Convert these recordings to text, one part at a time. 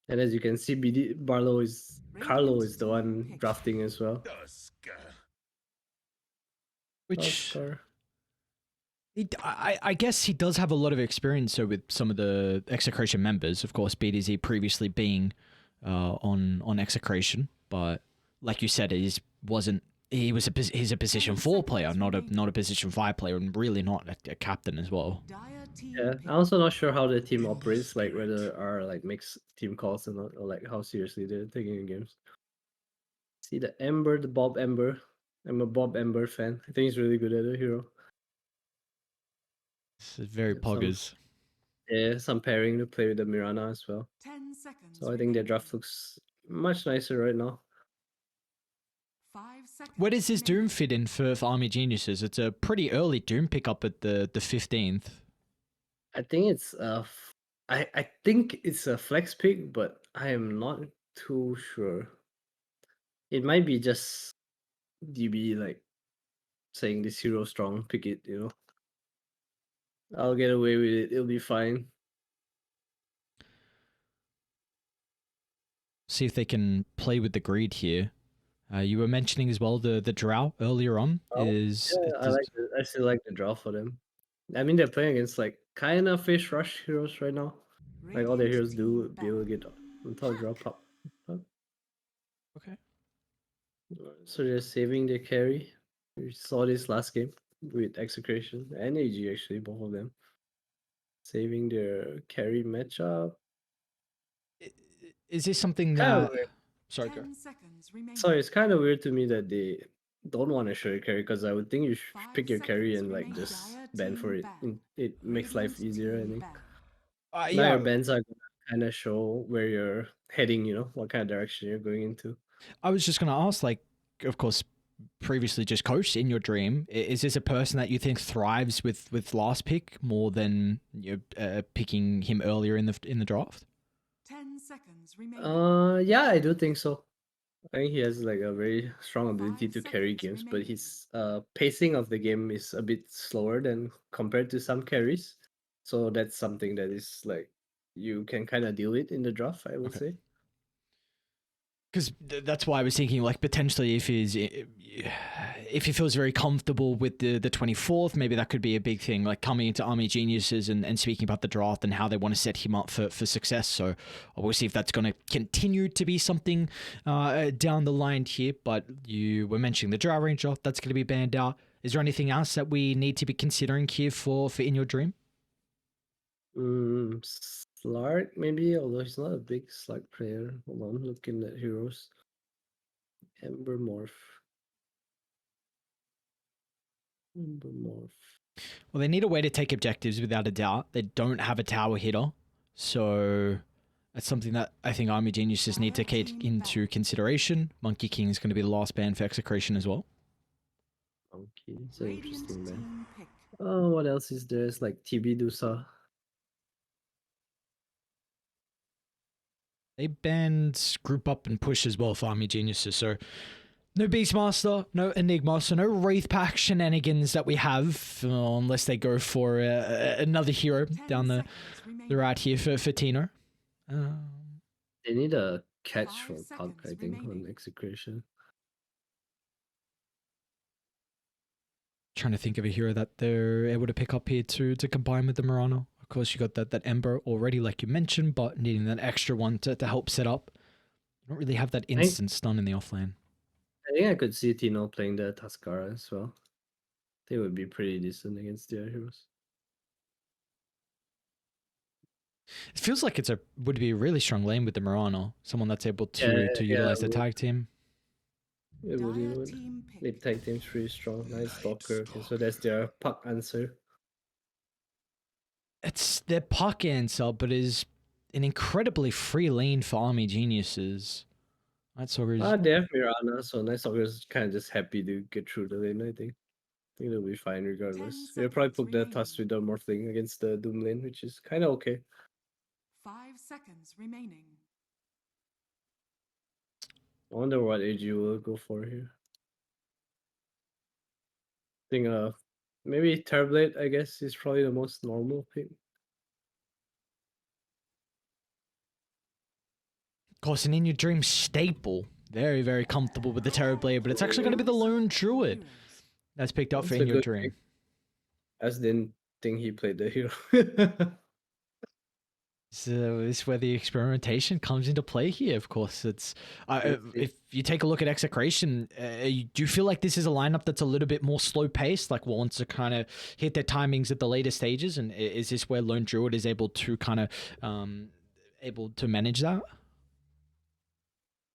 And as you can see, Carlo is the one drafting as well. Which Oscar. I guess he does have a lot of experience so with some of the Execration members. Of course, BDZ previously being on Execration, but like you said, he's a position 4 player, not a position 5 player, and really not a captain as well. Yeah, I'm also not sure how the team operates, like whether are like mixed team calls or not, or like how seriously they're taking the games. See the Ember, the Bob Ember. I'm a Bob Ember fan. I think he's really good at the hero. It's very Some poggers. some pairing to play with the Mirana as well. 10 seconds So I think their remaining. draft looks much nicer right now. 5 Where seconds does this Doom remaining. fit in for Army Geniuses? It's a pretty early Doom pickup at the 15th. I think it's I think it's a flex pick, but I am not too sure. It might be just DB like saying this hero strong, pick it, you know. I'll get away with it. It'll be fine. See if they can play with the greed here. You were mentioning as well the Drow earlier on Oh, is yeah, it is I still like the draw for them. I mean, they're playing against like kind of fish rush heroes right now. Like all their Radiant heroes do team be able to ban. get on top draw pop. Pop. okay. So they're saving their carry. We saw this last game with Execration and AG actually, both of them saving their carry matchup. Is this something Kind of that? weird. Sorry, go. 10 seconds remaining. Sorry, it's kind of weird to me that they don't want to show your carry because I would think you should 5 pick your carry seconds and like remaining. just Dire ban for team it. ban. It makes life Radiant easier, I team think. ban. Now your Yeah, bans are gonna kind of show where you're heading, you know, what kind of direction you're going into. I was just gonna ask. Like, of course, previously just coached in your dream. Is this a person that you think thrives with last pick more than you picking him earlier in the draft? 10 seconds remaining. Yeah, I do think so. I think he has like a very strong 5 ability to carry seconds games, but remaining. his pacing of the game is a bit slower than compared to some carries. So that's something that is like you can kind of deal with in the draft, I would Okay. say. Because that's why I was thinking, like, potentially if he feels very comfortable with the 24th, maybe that could be a big thing, like coming into Army Geniuses and speaking about the draft and how they want to set him up for success. So we'll see if that's going to continue to be something down the line here. But you were mentioning the Drow Ranger, that's going to be banned out. Is there anything else that we need to be considering here for In Your Dream? Slark maybe, although he's not a big Slark player. Hold on, looking at heroes. Ember Morph. Ember Morph. Well, they need a way to take objectives without a doubt. They don't have a tower hitter. So that's something that I think Army Geniuses need to Dire take team into ban. consideration. Monkey King is going to be the last ban for Execration as well. Okay, it's an Radiant interesting man. team pick. Oh, what else is there? It's like TB Dusa. They banned Group Up and Push as well for Army Geniuses. So no Beastmaster, no Enigma, so no Wraith Pack shenanigans that we have, unless they go for another hero 10 down seconds the remaining. right here for Tino. They need a catch 5 for Puck, I seconds think, on remaining. Execration. Trying to think of a hero that they're able to pick up here to combine with the Murano. Of course, you got that Ember already, like you mentioned, but needing that extra one to help set up. You don't really have that I think instant stun in the offlane. I could see Tino playing the Tascara as well. They would be pretty decent against their heroes. It feels like would be a really strong lane with the Murano, someone that's able Yeah, to yeah, utilize the tag team. it would, it Dire would. team They pick. tag team's pretty strong. Nice Stalker. Okay, so that's their Puck answer. It's their puck answer, but is an incredibly free lane for Army Geniuses. That's always They have Mirana, so Nice Stalker is kind of just happy to get through the lane, I think. I think they'll be fine 10 regardless. They'll probably seconds put the remaining. Tusk with the Morphling against the Doom lane, which is kind of okay. 5 seconds remaining. I wonder what AG will go for here. I think maybe Terblade, I guess, is probably the most normal pick. course, an In Your Dream staple. Very, very comfortable with the Terrorblade, but it's actually going to be the Lone Druid that's picked up for It's In a Your good Dream. pick. I just didn't think he played the hero. So this is where the experimentation comes into play here. Of course, it's if you take a look at Execration, do you feel like this is a lineup that's a little bit more slow paced, like wants to kind of hit their timings at the later stages? And is this where Lone Druid is able to kind of able to manage that?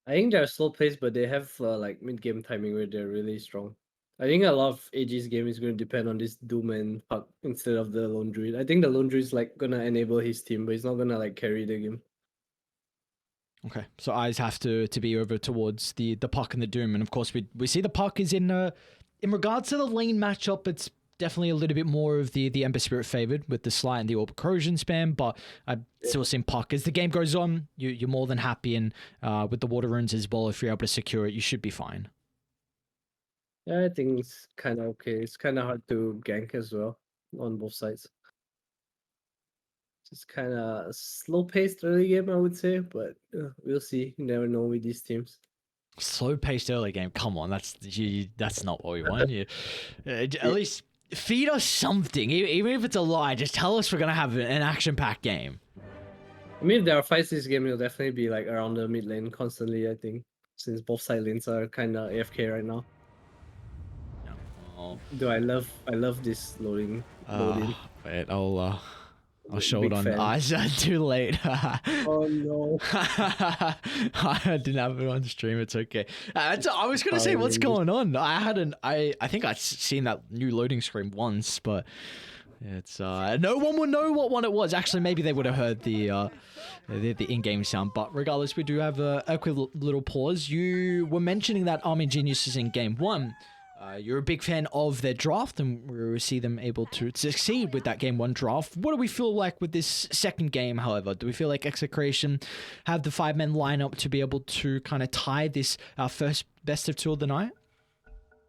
I think they're slow paced, but they have like mid game timing where they're really strong. I think a lot of AG's game is going to depend on this Doom and Puck instead of the Lone Druid. I think the Lone Druid is like gonna enable his team, but he's not gonna like carry the game. Okay, so eyes have to be over towards the Puck and the Doom, and of course we see the Puck is in regards to the lane matchup, it's definitely a little bit more of the Ember Spirit favored with the Slight and the Orb Corrosion spam, but I've still seen Puck. As the game goes on, you're more than happy, and with the Water Runes as well, if you're able to secure it, you should be fine. Yeah, I think it's kind of okay. It's kind of hard to gank as well on both sides. Just kind of slow paced early game, I would say, but we'll see. You never know with these teams. Slow paced early game. Come on, that's not what we want. At least feed us something, even if it's a lie. Just tell us we're gonna have an action packed game. I mean, if there are fights this game, it'll definitely be like around the mid lane constantly, I think, since both side lanes are kind of AFK right now. Oh, Do I love this loading. wait, I'll show Big it on fan. eyes. Too late. Oh no. I didn't have it on stream. It's okay. I was gonna say, what's going on? I think I'd seen that new loading screen once, but it's no one would know what one it was. Actually, maybe they would have heard the in-game sound. But regardless, we do have a quick little pause. You were mentioning that Army Geniuses in game one. You're a big fan of their draft, and we see them able to succeed with that game one draft. What do we feel like with this second game, however? Do we feel like Execration have the 5-man lineup to be able to kind of tie this first best of two of the night?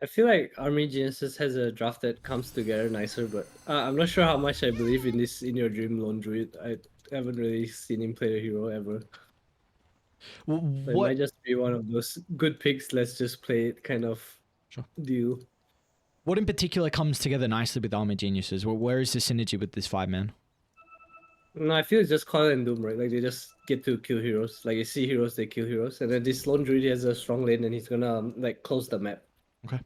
I feel like Army Genesis has a draft that comes together nicer, but I'm not sure how much I believe in this In Your Dream Lone Druid. I haven't really seen him play a hero ever. So it might just be one of those good picks, let's just play it kind of deal. What in particular comes together nicely with Army Geniuses? Where is the synergy with this 5-man? No, I feel it's just Coil and Doom, right? Like they just get to kill heroes. Like they see heroes, they kill heroes. And then this Lone Druid has a strong lane and he's gonna like close the map. Okay.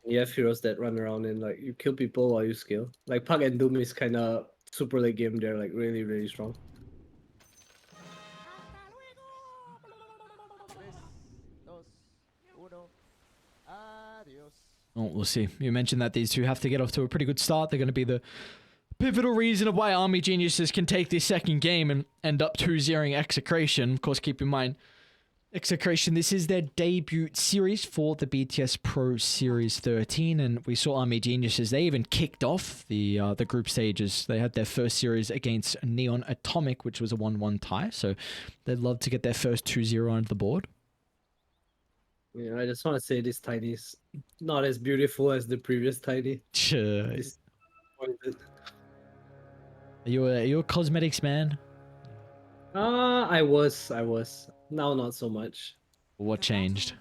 You have heroes that run around and like you kill people while you scale. Like Puck and Doom is kinda super late game, they're like really, really strong. Well, we'll see. You mentioned that these two have to get off to a pretty good start. They're going to be the pivotal reason of why Army Geniuses can take this second game and end up 2-0ing Execration. Of course, keep in mind, Execration, this is their debut series for the BTS Pro Series 13, and we saw Army Geniuses, they even kicked off the group stages. They had their first series against Neon Atomic, which was a 1-1 tie, so they'd love to get their first 2-0 on the board. Yeah, I just want to say this Tiny is not as beautiful as the previous Tiny. Are you a cosmetics man? I was. Now not so much. What changed?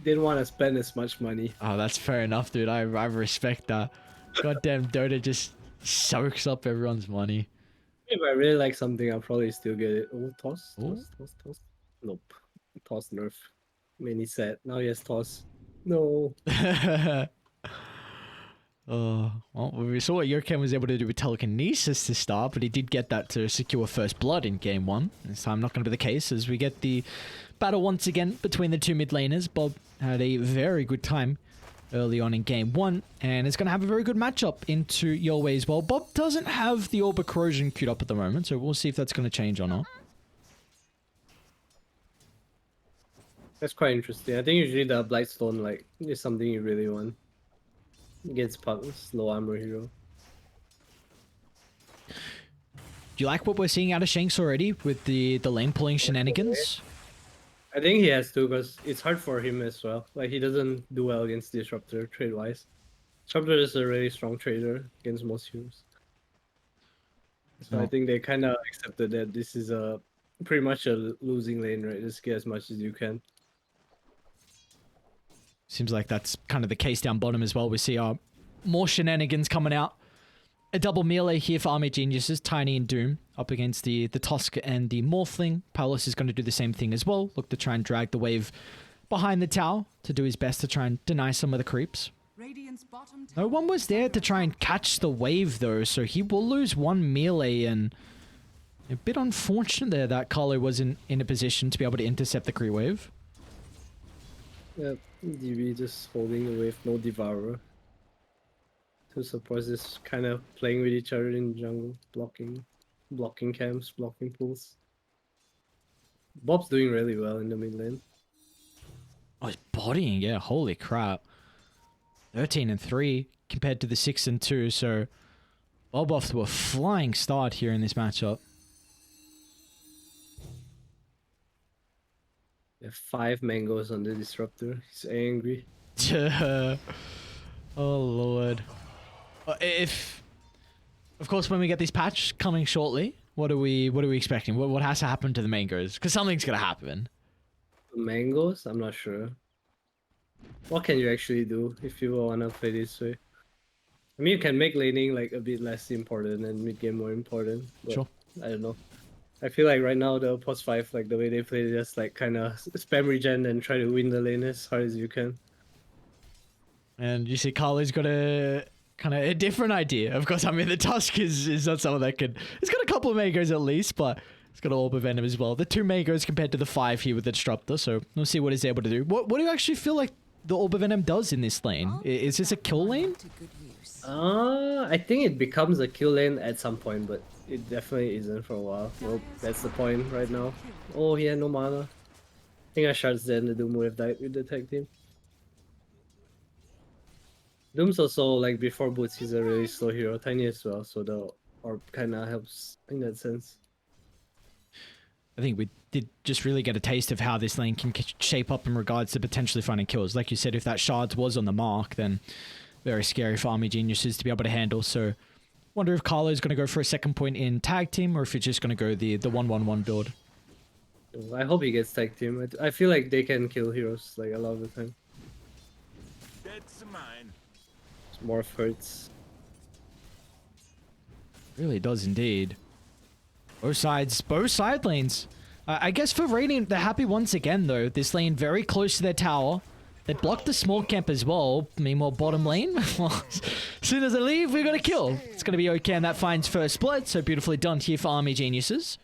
Didn't want to spend as much money. Oh, that's fair enough, dude. I respect that. Goddamn, Dota just soaks up everyone's money. If I really like something, I'll probably still get it. Oh, toss. Nope. Toss nerf. Many set. Now he has toss. No. Well, we saw what Yurken was able to do with telekinesis to start, but he did get that to secure first blood in game one. This time not going to be the case as we get the battle once again between the two mid laners. Bob had a very good time early on in game one, and is going to have a very good matchup into your way as well. Bob doesn't have the Orb of Corrosion queued up at the moment, so we'll see if that's going to change or not. That's quite interesting. I think usually the Blightstone like is something you really want. Against Puck, low armor hero. Do you like what we're seeing out of Shanks already with the lane pulling shenanigans? I think he has to because it's hard for him as well. Like he doesn't do well against Disruptor trade wise. Disruptor is a really strong trader against most heroes. So I think they kind of accepted that this is a pretty much a losing lane, right? Just get as much as you can. Seems like that's kind of the case down bottom as well. We see more shenanigans coming out. A double melee here for Army Geniuses, Tiny and Doom, up against the Tusk and the Morphling. Paulus is going to do the same thing as well. Look to try and drag the wave behind the tower to do his best to try and deny some of the creeps. Radiant's bottom No one was there to try and catch the wave though, so he will lose one melee, and a bit unfortunate there that Carlo wasn't in a position to be able to intercept the creep wave. Yep, DB just holding the wave, no Devourer. Two supports just kind of playing with each other in jungle, blocking camps, blocking pools. Bob's doing really well in the mid lane. Oh, he's bodying, yeah, holy crap. 13 and 3 compared to the 6 and 2, so Bob off to a flying start here in this matchup. They have 5 mangoes on the disruptor. He's angry. Oh lord. If, of course, when we get this patch coming shortly, what are we expecting? What has to happen to the mangoes? Because something's gonna happen. Mangoes? I'm not sure. What can you actually do if you wanna play this way? I mean, you can make laning like a bit less important and mid game more important. But Sure. I don't know. I feel like right now the post 5, like the way they play, just like kind of spam regen and try to win the lane as hard as you can. And you see Carlo's got a kind of a different idea. Of course, I mean, the Tusk is not someone that could... He's got a couple of Magos at least, but he's got an Orb of Venom as well. The 2 Magos compared to the 5 here with the Disruptor, so we'll see what he's able to do. What do you actually feel like the Orb of Venom does in this lane? Is this a kill lane? I think it becomes a kill lane at some point, but it definitely isn't for a while. Nope, that's the point right now. Oh, he had no mana. I think I shards then the Doom would have died with the tag team. Doom's also, like, before boots, he's a really slow hero, tiny as well, so the orb kinda helps in that sense. I think we did just really get a taste of how this lane can shape up in regards to potentially finding kills. Like you said, if that shards was on the mark, then very scary for Army Geniuses to be able to handle. So wonder if Carlo's going to go for a second point in tag team, or if he's just going to go the 1-1-1 build. I hope he gets tag team. I feel like they can kill heroes like a lot of the time. That's mine. Morph hurts. Really does indeed. Both side lanes. I guess for Radiant, they're happy once again though. This lane very close to their tower. They blocked the small camp as well. Meanwhile, bottom lane, as soon as they leave, we're going to kill. It's going to be okay, and that finds first blood. So beautifully done here for Army Geniuses.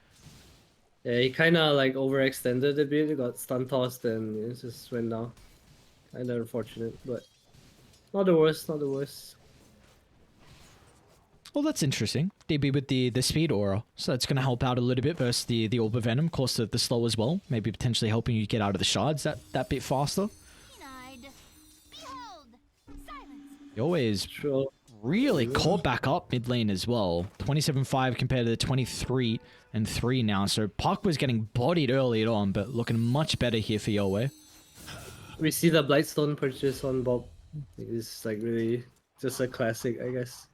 Yeah, he kind of like overextended a bit. He got stun tossed and it just went down. Kind of unfortunate, but not the worst. Not the worst. Well, that's interesting. DB with the speed aura, so that's going to help out a little bit versus the Orb of Venom. Of course, the slow as well. Maybe potentially helping you get out of the shards that bit faster. He always Sure. really caught back up mid lane as well. 27-5 compared to the 23 and 3 now. So Puck was getting bodied early on, but looking much better here for Yowie. We see the Blightstone purchase on Bob. It's like really just a classic, I guess.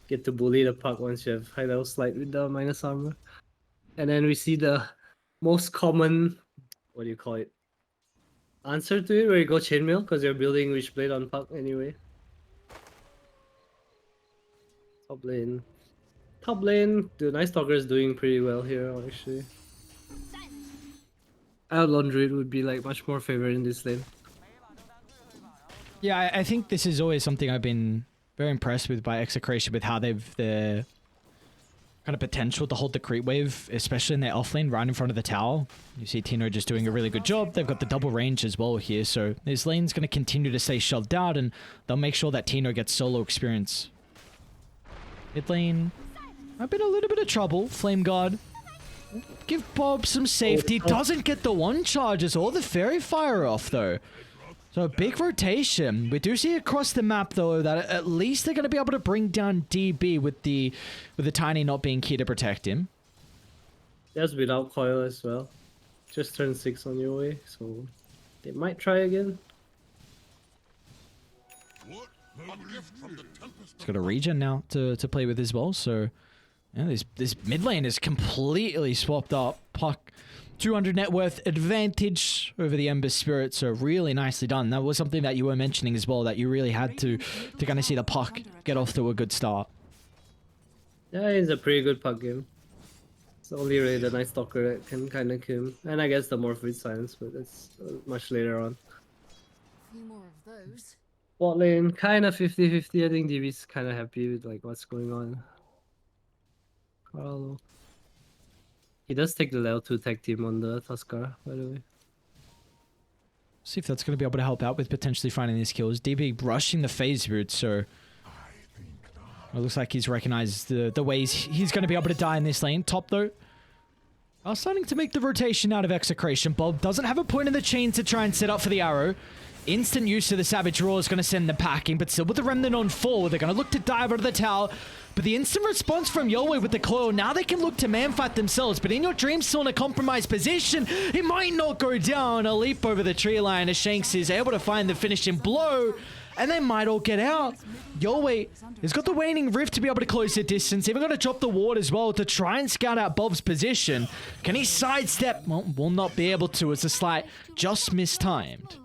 Get to bully the Puck once you have high level slide with the minus armor. And then we see the most common, what do you call it? Answer to it, where you go chainmail because you're building Witchblade on Puck anyway. Top lane. Top lane, the Night Stalker is doing pretty well here actually. Outlaw Druid would be like much more favored in this lane. Yeah, I think this is always something I've been very impressed with by Execration, with how they've the kind of potential to hold the creep wave, especially in their offlane right in front of the tower. You see Tino just doing a really good job. They've got the double range as well here, so this lane's going to continue to stay shoved out, and they'll make sure that Tino gets solo experience. Mid lane, a little bit of trouble. Flame Guard, give Bob some safety. Doesn't get the one charges or the Fairy Fire off though. So a big rotation. We do see across the map though that at least they're going to be able to bring down DB with the Tiny not being key to protect him. That's without coil as well. Just turn 6 on your way, so they might try again. He's got a regen now to play with as well, so Yeah, this mid lane is completely swapped up. Puck, 200 net worth advantage over the Ember Spirit, so really nicely done. That was something that you were mentioning as well, that you really had to kind of see the Puck get off to a good start. Yeah, it's a pretty good puck game. It's only really the Night Stalker that can kind of kill him. And I guess the Morph with Silence, but that's much later on. Few more of those. Bot lane, kind of 50-50. I think DB's kind of happy with like what's going on. Carlo. He does take the level 2 tag team on the Tuskar, by the way. See if that's going to be able to help out with potentially finding these kills. DB rushing the phase route, so it looks like he's recognized the ways he's going to be able to die in this lane. Top though, are starting to make the rotation out of Execration. Bob doesn't have a point in the chain to try and set up for the arrow. Instant use of the Savage Roar is going to send them packing, but still with the Remnant on forward, they're going to look to dive out of the tower. But the instant response from Yolwei with the coil, now they can look to man-fight themselves. But in your dream, still in a compromised position, it might not go down. A leap over the tree line as Shanks is able to find the finishing blow, and they might all get out. Yolwei has got the waning rift to be able to close the distance. Even got to drop the ward as well to try and scout out Bob's position. Can he sidestep? Well, will not be able to. It's a slight just mistimed.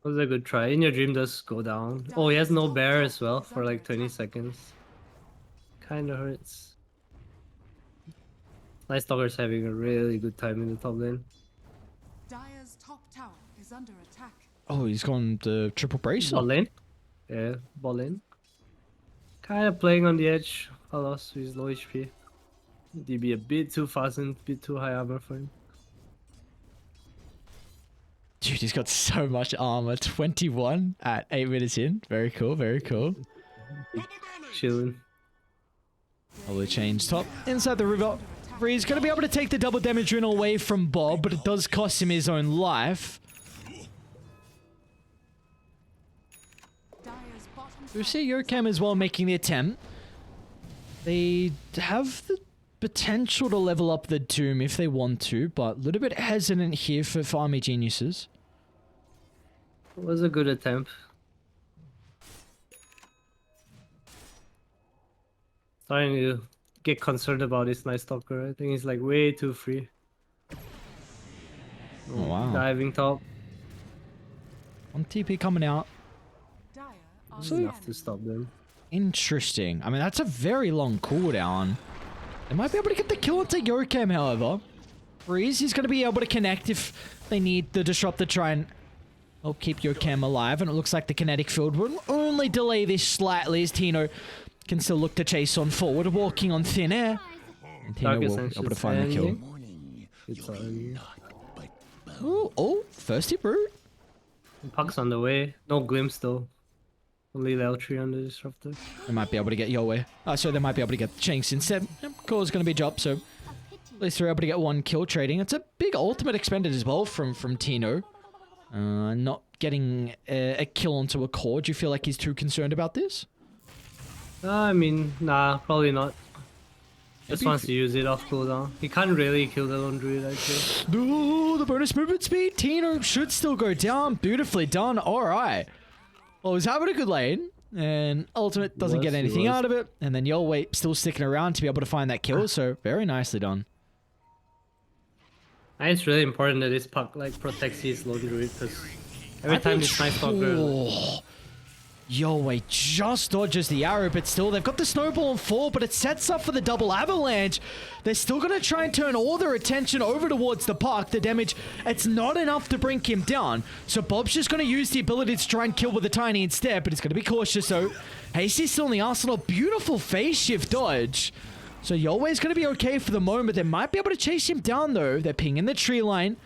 That was a good try. In your dream does go down. Oh, he has no bear as well for like 20 seconds. Kinda hurts. Night Stalker's having a really good time in the top lane. Dire's top tower is under attack. Oh, he's gone the triple brace. Bot lane? Yeah, bot lane. Kinda playing on the edge. Alas, he's low HP. DB a bit too fast and a bit too high armor for him. Dude, he's got so much armor. 21 at 8 minutes in. Very cool, very cool. Chilling. Probably change top. Inside the river. He's going to be able to take the double damage rune away from Bob, but it does cost him his own life. Dire's bottom We see Yokam as well making the attempt. They have the potential to level up the Doom if they want to, but a little bit hesitant here for Army Geniuses. It was a good attempt. Starting to get concerned about this Night Stalker. I think he's like way too free. Oh, wow. Diving top. One TP coming out. Dire are Is enough to stop them. Interesting. I mean, that's a very long cooldown. They might be able to get the kill onto Yokam, however. Breeze, he's going to be able to connect if they need the Disrupt to try and keep Yokam alive. And it looks like the kinetic field will only delay this slightly as Tino can still look to chase on forward, walking on thin air. And Tino will be able to find the kill. It's on. Oh, first hit root. Puck's on the way. No glimpse though. Only level 3 on the Disruptor. They might be able to get Yolwei. So they might be able to get Shanks instead. Yep, Core's going to be dropped, so at least they're able to get one kill trading. It's a big ultimate expended as well from Tino. Not getting a kill onto a core. Do you feel like he's too concerned about this? I mean, nah, probably not. Just wants to use it off cooldown. He can't really kill the Lone Druid, I'd say. No, the bonus movement speed. Tino should still go down. Beautifully done. All right. Well, he's having a good lane, and Ultimate doesn't get anything out of it. And then Yolwei still sticking around to be able to find that kill, so very nicely done. And it's really important that this Puck like protects his Lone Druid, because every time this Night Stalker... Yolwei just dodges the arrow, but still, they've got the snowball on 4, but it sets up for the double avalanche. They're still going to try and turn all their attention over towards the Puck. The damage, it's not enough to bring him down. So Bob's just going to use the ability to try and kill with a tiny instead, but he's going to be cautious. So Hasty's still in the arsenal. Beautiful phase shift dodge. So Yolwei's going to be okay for the moment. They might be able to chase him down, though. They're pinging the tree line.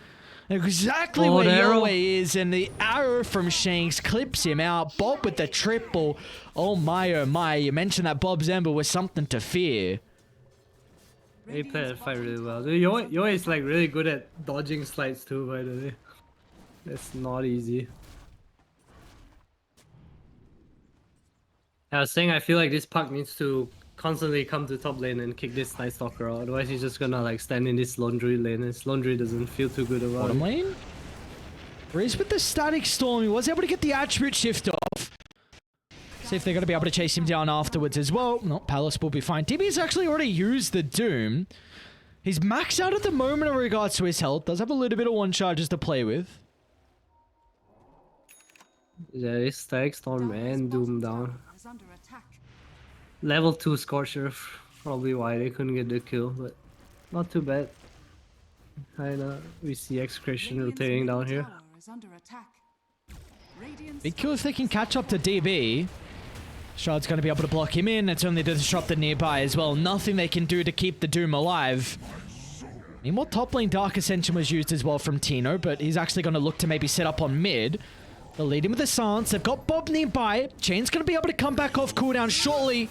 Exactly where Yolwei is, and the arrow from Shanks clips him out. Bob with the triple. Oh my, you mentioned that Bob's Ember was something to fear. He played that fight really well. Yolwei is like really good at dodging slides too, by the way. That's not easy. I was saying I feel like this Puck needs to constantly come to top lane and kick this Night Stalker out. Otherwise he's just gonna like stand in this Lone Druid lane. This Lone Druid doesn't feel too good about Bottom it. lane? Breeze with the Static Storm. He was able to get the attribute shift off. See if they're going to be able to chase him down afterwards as well. No, Palace will be fine. DB's actually already used the Doom. He's maxed out at the moment in regards to his health. Does have a little bit of one charges to play with. Yeah, this Static Storm Dire's and Doom bottom down. tower is under attack. Level 2 Scorcher, probably why they couldn't get the kill, but not too bad. Kinda, we see Execration Radiant's rotating middle down here. tower is under attack. Radiant's Big kill if they can catch up to DB. Shard's going to be able to block him in. It's only to disrupt the nearby as well. Nothing they can do to keep the Doom alive. Meanwhile, top lane Dark Ascension was used as well from Tino, but he's actually going to look to maybe set up on mid. They'll lead him with a Sans. They've got Bob nearby. Chain's going to be able to come back off cooldown shortly.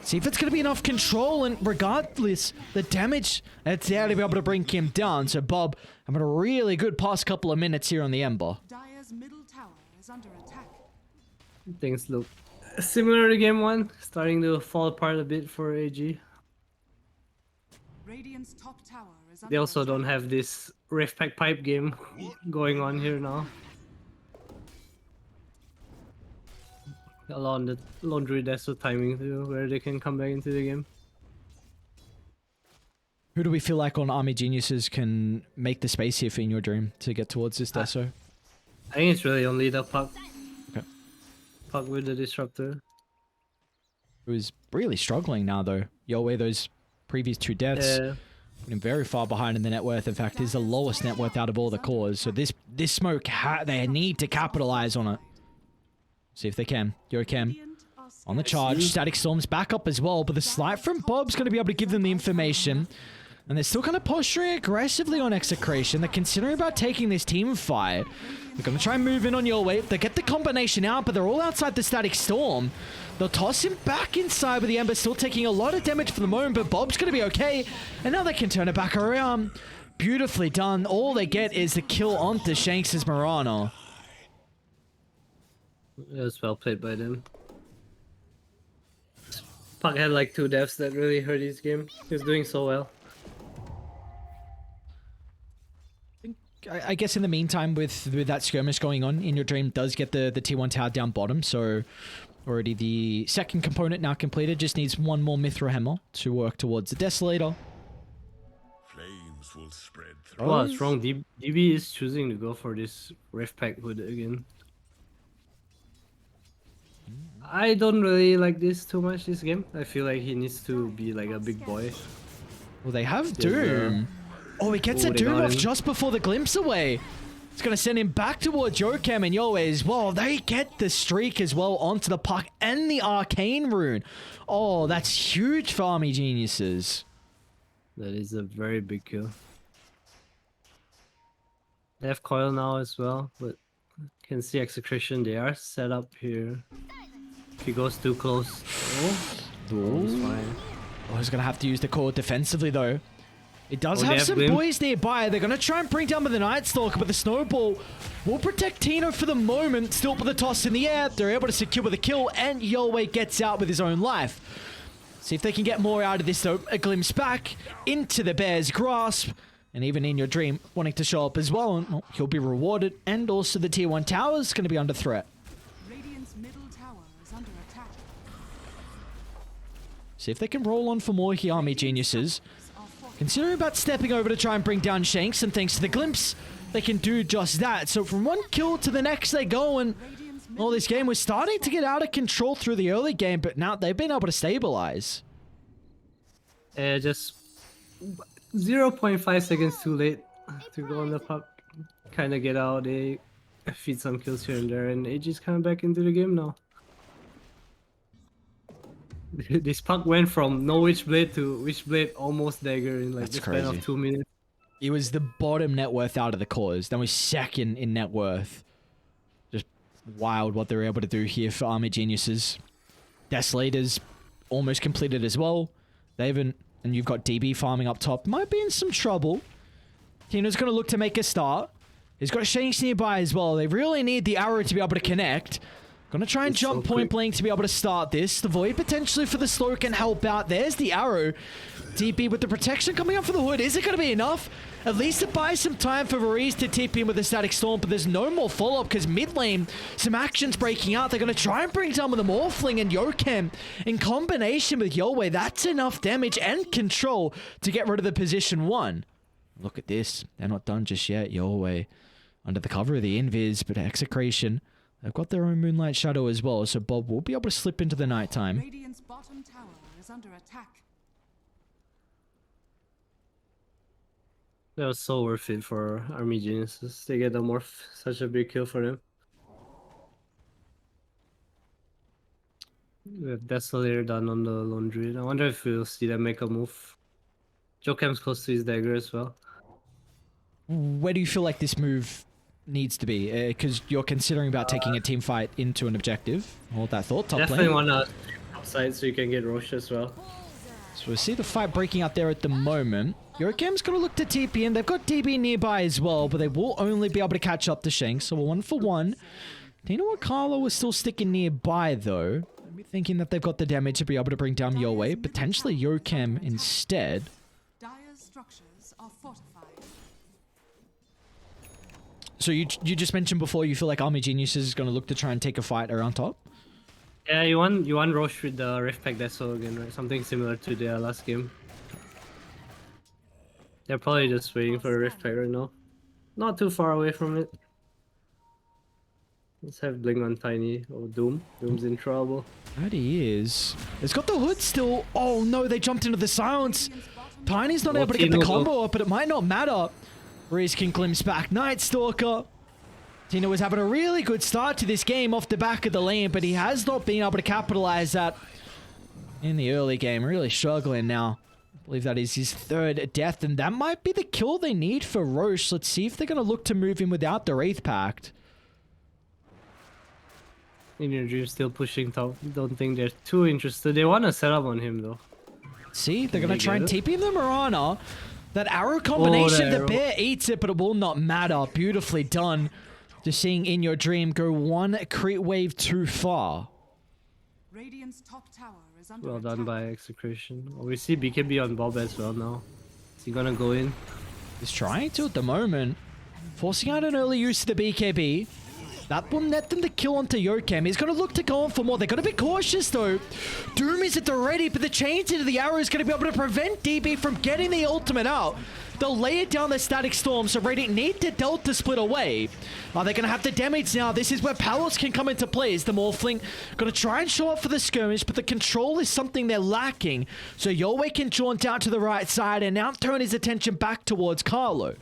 See if it's going to be enough control, and regardless, the damage, it's there to be able to bring him down. So Bob having a really good past couple of minutes here on the Ember. Dire's middle tower is under attack. Things look similar to game 1, starting to fall apart a bit for AG. Radiant's top tower is under They also attack. don't have this Rift Pack pipe game going on here now. Along the laundry desk with timing too, where they can come back into the game. Who do we feel like on Army Geniuses can make the space here for In Your Dream to get towards this Deso? I think it's really only the Puck. Okay. Puck with the Disruptor. Who's really struggling now though. Yowei, those previous 2 deaths, Yeah. put him very far behind in the net worth. In fact, he's the lowest net worth out of all the cores. So this smoke, they need to capitalize on it. See if they can. Yokem Radiant are on the scared. charge. Static Storm's back up as well, but the slight from Bob's going to be able to give them the information. And they're still kind of posturing aggressively on Execration. They're considering about taking this team fight. They're going to try and move in on your way. They get the combination out, but they're all outside the Static Storm. They'll toss him back inside with the Ember still taking a lot of damage for the moment, but Bob's going to be okay. And now they can turn it back around. Beautifully done. All they get is the kill onto Shanks' Marana. It was well played by them. Puck had like 2 deaths that really hurt his game. He was doing so well. I guess in the meantime, with that skirmish going on, In Your Dream does get the T1 tower down bottom, so already the second component now completed. Just needs one more Mithril Hammer to work towards the Desolator. Flames will spread through. Oh, it's wrong. DB is choosing to go for this Rift Pack hood again. I don't really like this too much, this game. I feel like he needs to be like a big boy. Well, they have Yeah, Doom. Oh, he gets Oh, a they Doom got off him. just before the glimpse away. It's going to send him back towards Yokem and Yoe as well. They get the streak as well onto the Puck and the Arcane Rune. Oh, that's huge for Army Geniuses. That is a very big kill. They have coil now as well, but can see Execration. They are set up here. If he goes too close, he's fine. Oh, he's going to have to use the core defensively though. It does Oh, they have have some Glim. boys nearby. They're going to try and bring down with the Night Stalker, but the Snowball will protect Tino for the moment. Still with the toss in the air. They're able to secure with a kill, and Yowei gets out with his own life. See if they can get more out of this though. A glimpse back into the Bear's grasp. And even In Your Dream wanting to show up as well. And well, he'll be rewarded. And also the Tier 1 tower is going to be under threat. Radiant's middle tower is under attack. See if they can roll on for more here, Army Geniuses. Considering about stepping over to try and bring down Shanks, and thanks to the glimpse, they can do just that. So from one kill to the next they go, and well, this game was starting to get out of control through the early game, but now they've been able to stabilize. Just 0.5 seconds too late to go on the puck. Kind of get out. They feed some kills here and there, and AG's coming back into the game now. This puck went from no Witchblade to Witchblade almost dagger in like That's the span crazy. of 2 minutes. It was the bottom net worth out of the cores. Then was second in net worth. Just wild what they were able to do here for Army Geniuses. Desolator's almost completed as well. They haven't, and you've got DB farming up top. Might be in some trouble. Tino's going to look to make a start. He's got Shanks nearby as well. They really need the arrow to be able to connect. Gonna try and It's jump so point quick. blank to be able to start this. The Void potentially for the slow can help out. There's the arrow. TP with the protection coming up for the Hood. Is it going to be enough? At least to buy some time for Varese to TP in with the Static Storm, but there's no more follow-up because mid lane, some action's breaking out. They're going to try and bring down with the Morphling and Yokem in combination with Yowei. That's enough damage and control to get rid of the position 1. Look at this. They're not done just yet. Yowei under the cover of the Invis, but Execration, they've got their own Moonlight Shadow as well, so Bob will be able to slip into the nighttime. Radiant's bottom tower is under attack. That was so worth it for Army Geniuses. They get a morph, such a big kill for them. We have Desolator done on the Laundry. I wonder if we'll see them make a move. Jokem's close to his dagger as well. Where do you feel like this move needs to be? Because you're considering about taking a team fight into an objective. Hold that thought. Top Definitely lane. want to upside so you can get Roche as well. So we see the fight breaking out there at the moment. Yorkem's going to look to TP in. They've got DB nearby as well, but they will only be able to catch up to Shanks. So we're 1-for-1. Tino and Carlo are still sticking nearby though. I'm thinking that they've got the damage to be able to bring down Yowei. Potentially Yokem instead. Dire's structures are fortified. So you just mentioned before you feel like Army Geniuses is going to look to try and take a fight around top? Yeah, you want Roche with the Rift Pack Deso again, right? Something similar to their last game. They're probably just waiting for a Rift Pack right now. Not too far away from it. Let's have Bling on Tiny. Oh, Doom. Doom's in trouble. That he is. It's got the Hood still. Oh no, they jumped into the silence. Tiny's not able to get the combo up, but it might not matter. Reese can glimpse back. Night Stalker. Tino was having a really good start to this game off the back of the lane, but he has not been able to capitalize that in the early game. Really struggling now. I believe that is his 3rd death, and that might be the kill they need for Roche. Let's see if they're going to look to move him without the Wraith Pact. In your dream, still pushing top. Don't think they're too interested. They want to set up on him though. See, they're going to they try and get TP him the Mirana. That arrow combination, the arrow. bear eats it, but it will not matter. Beautifully done. Just seeing In Your Dream go 1 crit wave too far. Radiant's top tower is under Well attack. done by Execration. Oh, we see BKB on Bob as well now. Is he gonna go in? He's trying to at the moment. Forcing out an early use of the BKB. That will net them the kill onto Yokem. He's going to look to go on for more. They're going to be cautious though. Doom is at the ready, but the chains into the arrow is going to be able to prevent DB from getting the ultimate out. They'll lay it down the Static Storm, so Radiant need to Delta split away. Are they going to have the damage now? This is where Palos can come into play. Is the Morphling going to try and show up for the skirmish, but the control is something they're lacking. So Yowei can jaunt out to the right side and now turn his attention back towards Carlo.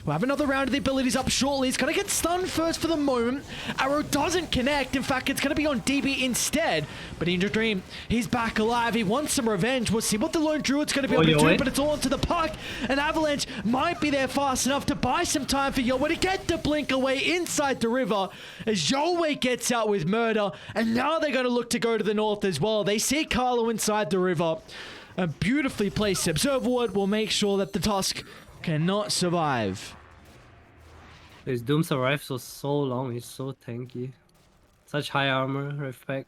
We'll have another round of the abilities up shortly. He's going to get stunned first for the moment. Arrow doesn't connect. In fact, it's going to be on DB instead. But in your dream, he's back alive. He wants some revenge. We'll see what the Lone Druid's going to be able to do, Yowei. but it's all onto the puck. And Avalanche might be there fast enough to buy some time for Yowei to get the blink away inside the river as Yowei gets out with murder. And now they're going to look to go to the north as well. They see Carlo inside the river. A beautifully placed Observer Ward will make sure that the Tusk cannot survive. His Doom survives for so long. He's so tanky. Such high armor, Rift Pack.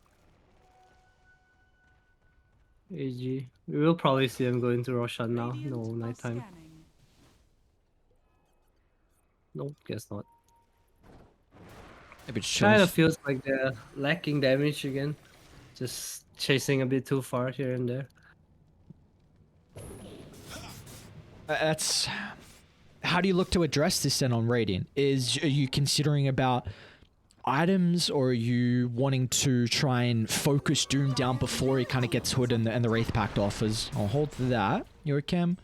AG. We will probably see them go into Roshan now. Radiant No, are nighttime. scanning. No, guess not. If it's Kind of feels like they're lacking damage again. Just chasing a bit too far here and there. That's... How do you look to address this then on Radiant? Are you considering about items, or are you wanting to try and focus Doom down before he kind of gets Hood and the Wraith Pact offers? I'll hold that. Yokem.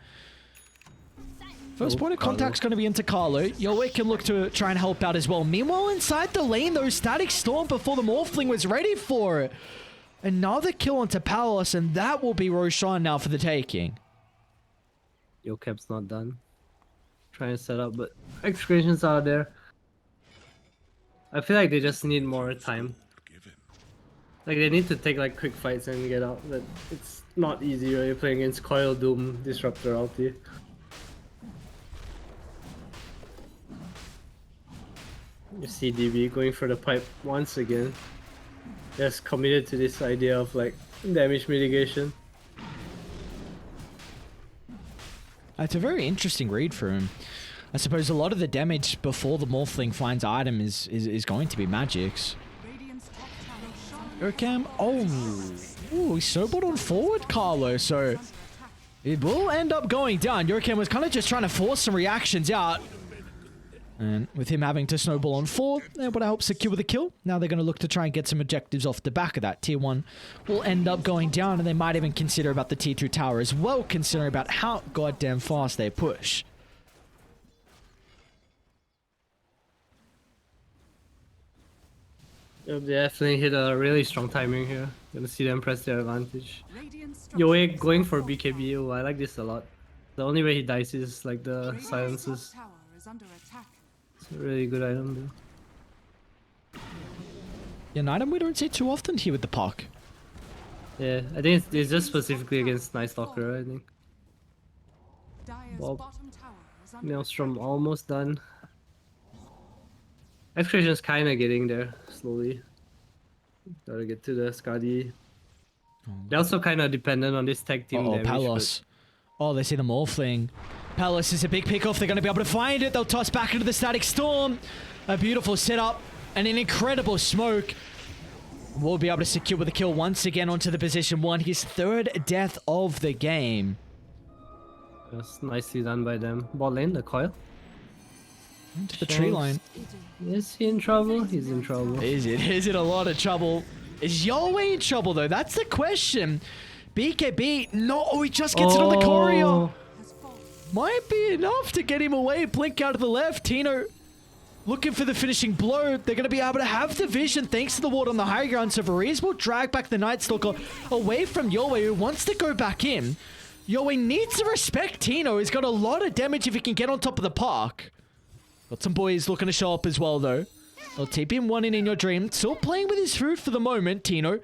First point of contact's going to be into Carlo. Yowei can look to try and help out as well. Meanwhile, inside the lane, though, Static Storm before the Morphling was ready for it. Another kill onto Palos, and that will be Roshan now for the taking. Yokep's not done. Trying to set up, but Execration's out there. I feel like they just need more time. Like they need to take like quick fights and get out, but it's not easy when you're playing against Coil, Doom, Disruptor, ulti. You see DB going for the pipe once again. just committed to this idea of like damage mitigation. It's a very interesting read for him. I suppose a lot of the damage before the Morphling finds item is going to be magics. Radiant's top tower is Urkam, oh, he snowballed on forward, Carlo, so it will end up going down. Urkam was kind of just trying to force some reactions out. And with him having to snowball on 4, able to help secure the kill. Now they're going to look to try and get some objectives off the back of that. Tier 1 will end up going down, and they might even consider about the Tier 2 tower as well, considering about how goddamn fast they push. Yep, they definitely hit a really strong timing here. Gonna see them press their advantage. Radiant's Yoe structures going are for fortified. BKB. Oh, I like this a lot. The only way he dies is like the Radiant's silences. top tower is under attack. It's a really good item though. Yeah, an item we don't see too often here with the puck. Yeah, I think it's just specifically against Night Stalker, I think. Dire's Well, bottom tower is under Maelstrom attack. almost done. Execration's kinda getting there, slowly. Gotta get to the Skadi. They're also kinda dependent on this tag team Oh, damage. Palos. Oh, they see the Morphling. Palos is a big pickoff. They're going to be able to find it. They'll toss back into the Static Storm. A beautiful setup and an incredible smoke. We'll be able to secure the kill once again onto the position 1. His 3rd death of the game. That's nicely done by them. Bot lane, the coil. Into the tree line. Is he in trouble? He's in trouble. Is it? Is it a lot of trouble? Is Yahweh in trouble though? That's the question. BKB, no, oh, he just gets it on the courier. Has fallen. Might be enough to get him away. Blink out to the left. Tino looking for the finishing blow. They're going to be able to have the vision thanks to the ward on the high ground. So Varese will drag back the Night Stalker away from Yahweh, who wants to go back in. Yahweh needs to respect Tino. He's got a lot of damage if he can get on top of the park. Got some boys looking to show up as well, though. I'll TP him one in your dream. Still playing with his food for the moment, Tino.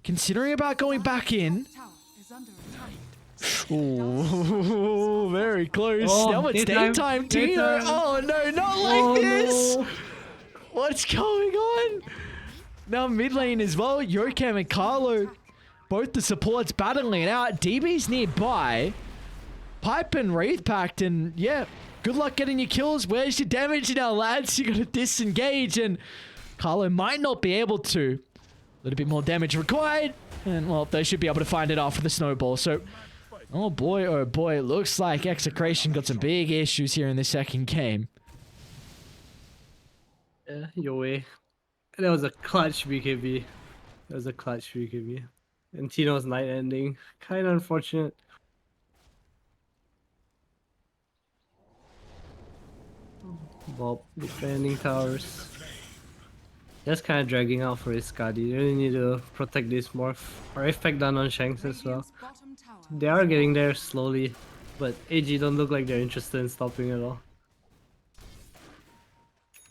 Considering about going back in. Tower is under attack. Ooh, very close. Oh, Now it's daytime, daytime, Tino. daytime. Oh, no, not like this. No. What's going on? Now mid lane as well. Yokam and Carlo. Both the supports battling it out. DB's nearby. Pipe and Wraith Pact, and yeah, good luck getting your kills. Where's your damage now, lads? You gotta disengage, and Carlo might not be able to. A little bit more damage required, and well, they should be able to find it after the snowball. So, oh boy, it looks like Execration got some big issues here in the second game. Yeah, your way. That was a clutch BKB. That was a clutch BKB. And Tino's night ending. Kind of unfortunate. Bob defending towers. Just kind of dragging out for his Skadi. You really need to protect this more. Or effect done on Shanks as well. Radiant's bottom tower They are getting there slowly. But AG don't look like they're interested in stopping at all.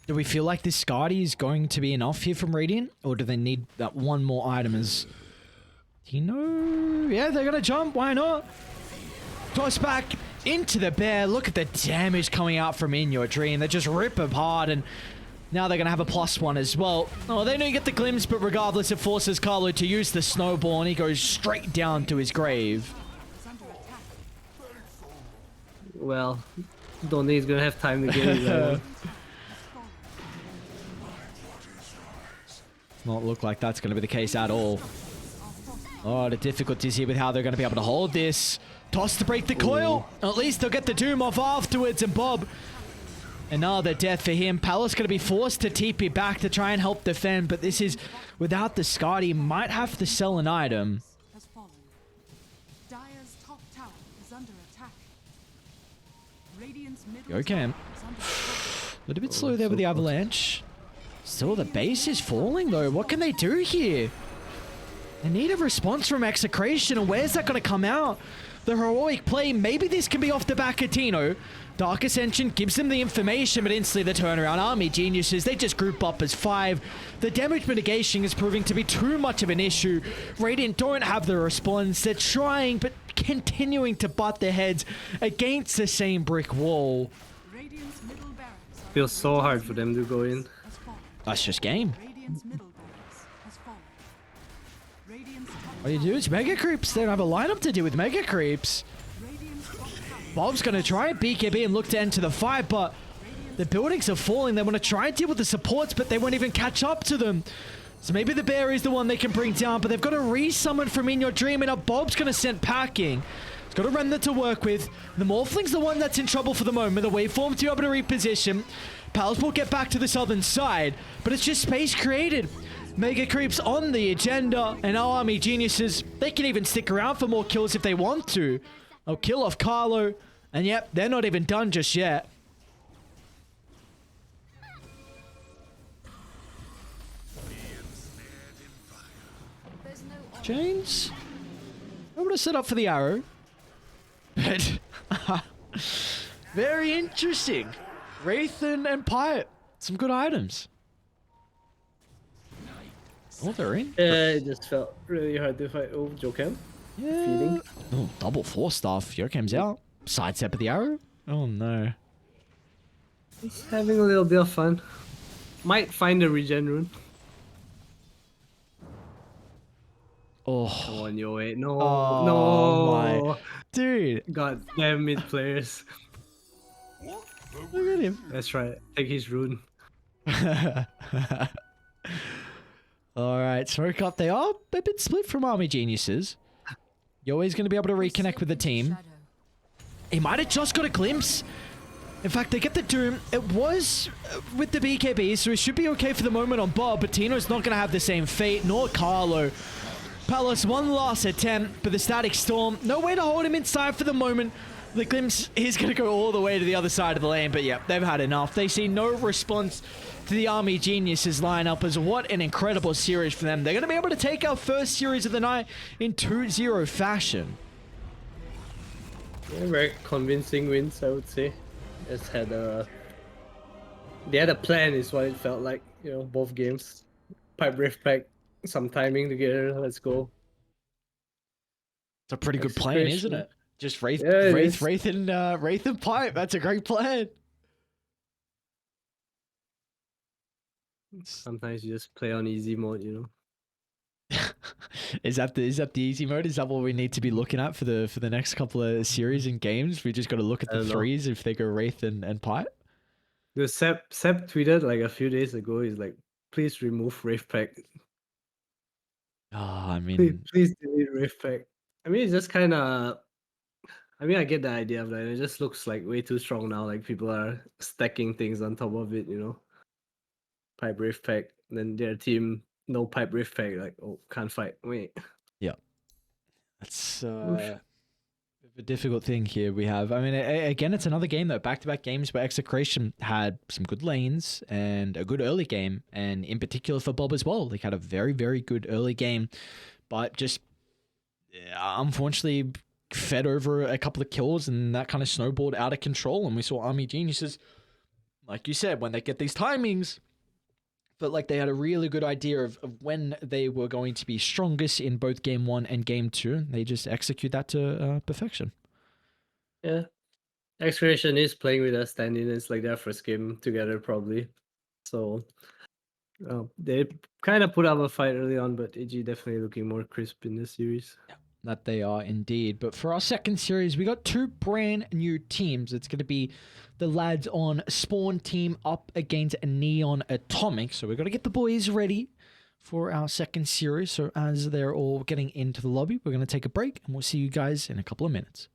Do we feel like this Skadi is going to be enough here from Radiant? Or do they need that one more item as... Tino? Yeah, they're gonna jump. Why not? Toss back into the bear. Look at the damage coming out from In Your Dream. They just rip apart, and now they're gonna have a +1 as well. Oh, they don't get the glimpse, but regardless, it forces Carlo to use the snowball, and he goes straight down to his grave. is under attack. Well, don't think he's gonna have time to get it. Right. Not look like that's gonna be the case at all. Oh, the difficulties here with how they're gonna be able to hold this. Toss to break the coil. At least they'll get the Doom off afterwards, and Bob. Another death for him. Palace going to be forced to TP back to try and help defend, but this is without the Skadi. Might have to sell an item. Has fallen. Dire's top tower is under attack. Radiant's middle Okay. tower is under attack. A little bit slow there with the avalanche. Still, the base is falling though. What can they do here? They need a response from Execration, and where's that going to come out? The heroic play, maybe this can be off the back of Tino. Dark Ascension gives them the information, but instantly the turnaround. Army Geniuses, they just group up as 5. The damage mitigation is proving to be too much of an issue. Radiant don't have the response. They're trying, but continuing to butt their heads against the same brick wall. Radiant's middle barracks are Feels so hard for them to go in. has fallen. That's just game. Radiant's middle barracks has fallen. What do you do? It's Mega Creeps. They don't have a lineup to deal with Mega Creeps. Bob's going to try and BKB and look to enter the fight, but the buildings are falling. They want to try and deal with the supports, but they won't even catch up to them. So maybe the bear is the one they can bring down, but they've got to re-summon from In Your Dream, and up Bob's going to send packing. He's got a Remnant to work with. The Morphling's the one that's in trouble for the moment. The waveform to be able to reposition. Pals will get back to the southern side, but it's just space created. Mega Creeps on the agenda, and our Army Geniuses, they can even stick around for more kills if they want to. They'll kill off Carlo, and yep, they're not even done just yet. James, I'm going to set up for the arrow. But very interesting. Wraith and Pirate, some good items. Oh, they're in. Yeah, it just felt really hard to fight. Oh, Jokem. Yeah. Feeding. Oh, double force staff. Jokem's out. Sidestep of the arrow. Oh no. He's having a little bit of fun. Might find a regen rune. Oh. Come on, yo, wait. No, Oh, no. my. Dude. God damn it, players. Look at him. That's right. Take his rune. Alright, smoke up. They are a bit split from Army Geniuses. You're always going to be able to reconnect with the team. He might have just got a glimpse. In fact, they get the Doom. It was with the BKB, so it should be okay for the moment on Bob, but Tino's not going to have the same fate, nor Carlo. Palace, one last attempt, but the Static Storm, no way to hold him inside for the moment. The glimpse is going to go all the way to the other side of the lane, but yeah, they've had enough. They see no response to the Army Geniuses lineup, as what an incredible series for them. They're going to be able to take our first series of the night in 2-0 fashion. Yeah, very convincing wins, I would say. Just had they had a plan, is what it felt like. You know, both games. Pipe Rift Pack, some timing together. Let's go. It's a pretty good plan, isn't it? Just Wraith and Pipe. That's a great plan. Sometimes you just play on easy mode, you know. Is that the easy mode? Is that what we need to be looking at for the next couple of series and games? We just got to look at the threes if they go Wraith and Pipe. The Seb tweeted like a few days ago. He's like, "Please remove Wraith Pack. Oh, I mean, Please delete Wraith Pack." I mean, it's just kind of. I mean, I get the idea of that. It just looks like way too strong now. Like people are stacking things on top of it, you know. Pipe Rift Pack, then their team no Pipe Rift Pack. Like, oh, can't fight. Wait. yeah, that's a difficult thing here. We have. I mean, again, it's another game though. Back-to-back games where Execration had some good lanes and a good early game, and in particular for Bob as well. They had a very, very good early game, but just unfortunately fed over a couple of kills, and that kind of snowballed out of control. And we saw Army Geniuses, like you said, when they get these timings, felt like they had a really good idea of when they were going to be strongest in both game 1 and game 2. They just execute that to perfection. Yeah. Execration is playing with us, standing. It's like their first game together, probably. So they kind of put up a fight early on, but AG definitely looking more crisp in this series. Yeah, that they are indeed. But for our second series, we got two brand new teams. It's going to be the lads on Spawn team up against Neon Atomic. So we're going to get the boys ready for our second series. So as they're all getting into the lobby, we're going to take a break and we'll see you guys in a couple of minutes.